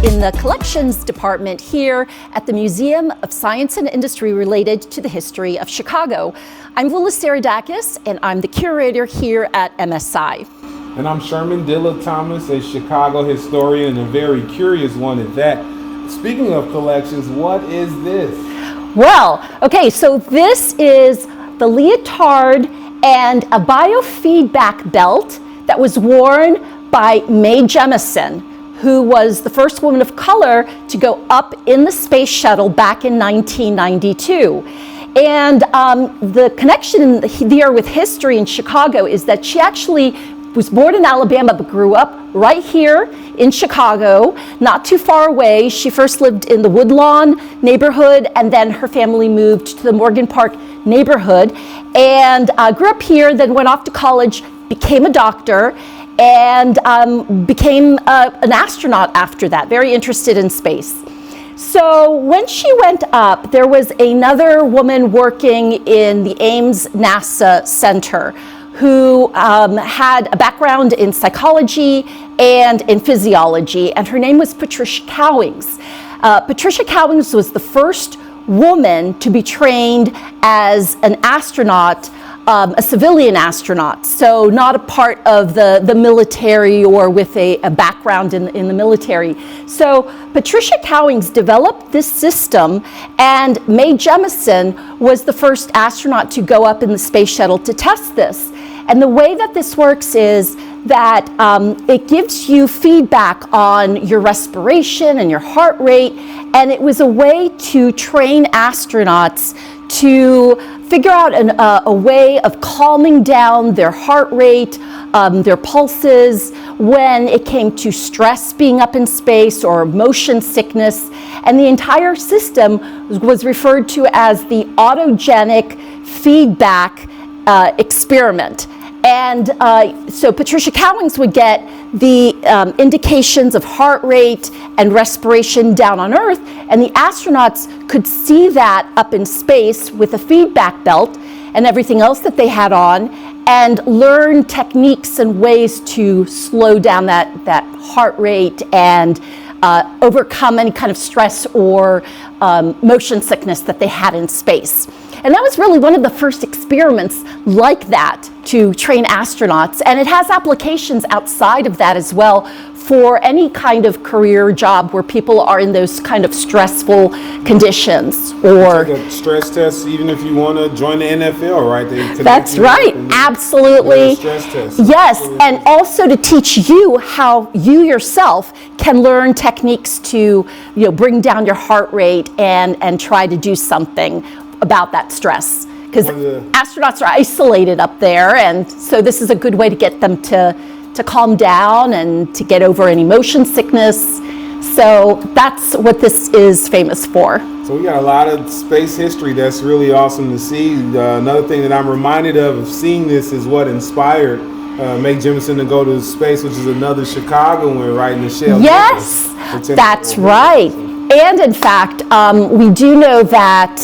in the collections department here at the Museum of Science and Industry related to the history of Chicago. I'm Voula Saridakis, and I'm the curator here at MSI. And I'm Shermann Dilla Thomas, a Chicago historian, and a very curious one at that. Speaking of collections, what is this? Well, okay, so this is the leotard and a biofeedback belt that was worn by Mae Jemison, who was the first woman of color to go up in the space shuttle back in 1992. And the connection there with history in Chicago is that she actually was born in Alabama but grew up right here in Chicago, not too far away. She first lived in the Woodlawn neighborhood, and then her family moved to the Morgan Park neighborhood, and grew up here, then went off to college, became a doctor, and became an astronaut after that, very interested in space. So when she went up, there was another woman working in the Ames NASA Center who had a background in psychology and in physiology, and her name was Patricia Cowings. Patricia Cowings was the first woman to be trained as an astronaut, a civilian astronaut, so not a part of the military or with a background in the military. So Patricia Cowings developed this system, and Mae Jemison was the first astronaut to go up in the space shuttle to test this. And the way that this works is that it gives you feedback on your respiration and your heart rate, and it was a way to train astronauts to figure out a way of calming down their heart rate, their pulses, when it came to stress being up in space or motion sickness. And the entire system was referred to as the autogenic feedback experiment. And so Patricia Cowings would get the indications of heart rate and respiration down on Earth, and the astronauts could see that up in space with a feedback belt and everything else that they had on, and learn techniques and ways to slow down that heart rate and overcome any kind of stress or motion sickness that they had in space. And that was really one of the first experiments like that to train astronauts. And it has applications outside of that as well for any kind of career job where people are in those kind of stressful conditions. Or take a stress test, even if you want to join the NFL, right? That's right, absolutely. Stress test. Yes, and also to teach you how you yourself can learn techniques to, bring down your heart rate and try to do something about that stress, because astronauts are isolated up there, and so this is a good way to get them to calm down and to get over any motion sickness. So that's what this is famous for. So we got a lot of space history that's really awesome to see. Another thing that I'm reminded of seeing this is what inspired Mae Jemison to go to space, which is another Chicagoan, right, Nichelle. Yes, that's right. And in fact, we do know that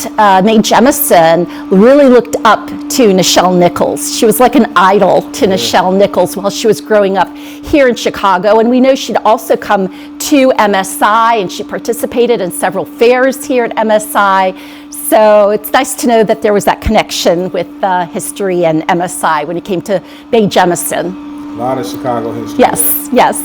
Mae Jemison really looked up to Nichelle Nichols. She was like an idol to Nichelle Nichols while she was growing up here in Chicago. And we know she'd also come to MSI, and she participated in several fairs here at MSI. So it's nice to know that there was that connection with history and MSI when it came to Mae Jemison. A lot of Chicago history. Yes, yes.